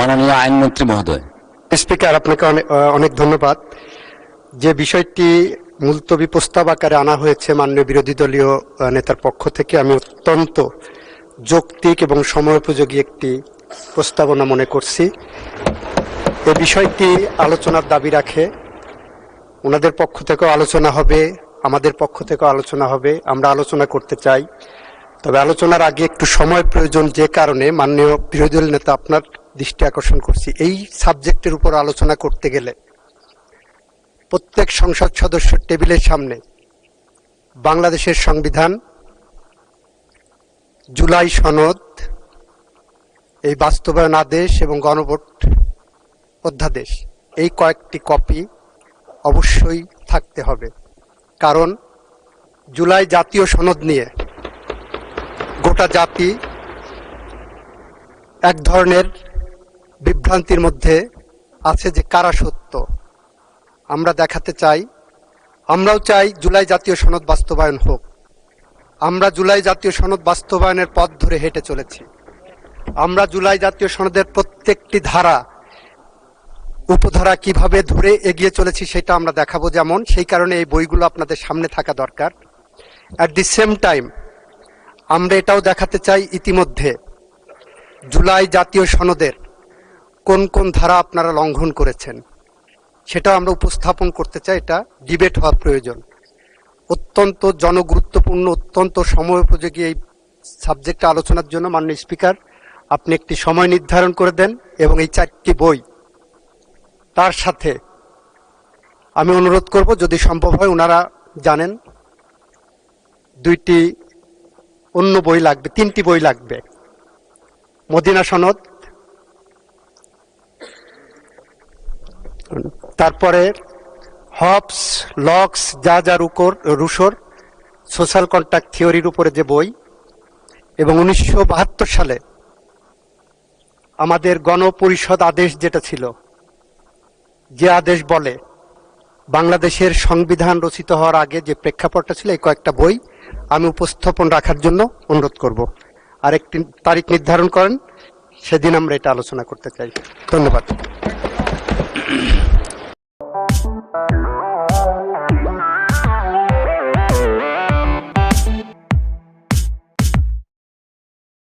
মাননীয় আইনমন্ত্রী মহোদয়। স্পিকার, আপনাকে অনেক ধন্যবাদ। যে বিষয়টি মুলতবি প্রস্তাব আকারে আনা হয়েছে মাননীয় বিরোধী দলীয় নেতার পক্ষ থেকে, আমি অত্যন্ত যৌক্তিক এবং সময়োপযোগী একটি প্রস্তাবনা মনে করছি। এই বিষয়টি আলোচনার দাবি রাখে। ওনাদের পক্ষ থেকেও আলোচনা হবে, আমাদের পক্ষ থেকেও আলোচনা হবে। আমরা আলোচনা করতে চাই, তবে আলোচনার আগে একটু সময় প্রয়োজন। যে কারণে মাননীয় বিরোধী দল নেতা, আপনার দৃষ্টি আকর্ষণ করছি, এই সাবজেক্টের উপর আলোচনা করতে গেলে প্রত্যেক সংসদ সদস্যের টেবিলের সামনে বাংলাদেশের সংবিধান, জুলাই সনদ, এই বাস্তবায়ন আদেশ এবং গণভোট অধ্যাদেশ, এই কয়েকটি কপি অবশ্যই থাকতে হবে। কারণ জুলাই জাতীয় সনদ নিয়ে গোটা জাতি এক ধরনের বিভ্রান্তির মধ্যে আছে যে কারা সত্য। আমরা দেখাতে চাই, আমরাও চাই জুলাই জাতীয় সনদ বাস্তবায়ন হোক। আমরা জুলাই জাতীয় সনদ বাস্তবায়নের পথ ধরে হেঁটে চলেছি। আমরা জুলাই জাতীয় সনদের প্রত্যেকটি ধারা উপধারা কিভাবে ধরে এগিয়ে চলেছি সেটা আমরা দেখাবো। যেমন সেই কারণে এই বইগুলো আপনাদের সামনে থাকা দরকার। অ্যাট দি সেম টাইম আমরা এটাও দেখাতে চাই ইতিমধ্যে জুলাই জাতীয় সনদের কোন কোন ধারা আপনারা লঙ্ঘন করেছেন, সেটাও আমরা উপস্থাপন করতে চাই। এটা ডিবেট হওয়া প্রয়োজন। অত্যন্ত জনগুরুত্বপূর্ণ, অত্যন্ত সময়োপযোগী এই সাবজেক্টে আলোচনার জন্য মাননীয় স্পিকার আপনি একটি সময় নির্ধারণ করে দেন এবং এই 4টি বই তার সাথে আমি অনুরোধ করব, যদি সম্ভব হয়, ওনারা জানেন 2টি অন্য বই লাগবে, 3টি বই লাগবে। মদিনা সনদ, তারপরে হবস, লক্স, রুশোর সোশ্যাল কন্ট্রাক্ট থিওরির উপরে যে বই, এবং 1972 সালে আমাদের গণপরিষদ আদেশ যেটা ছিল, যে আদেশ বলে বাংলাদেশের সংবিধান রচিত হওয়ার আগে যে প্রেক্ষাপটটা ছিল, এই কয়েকটা বই আমি উপস্থাপন রাখার জন্য অনুরোধ করব। আর একটি তারিখ নির্ধারণ করেন, সেদিন আমরা এটা আলোচনা করতে চাই। ধন্যবাদ।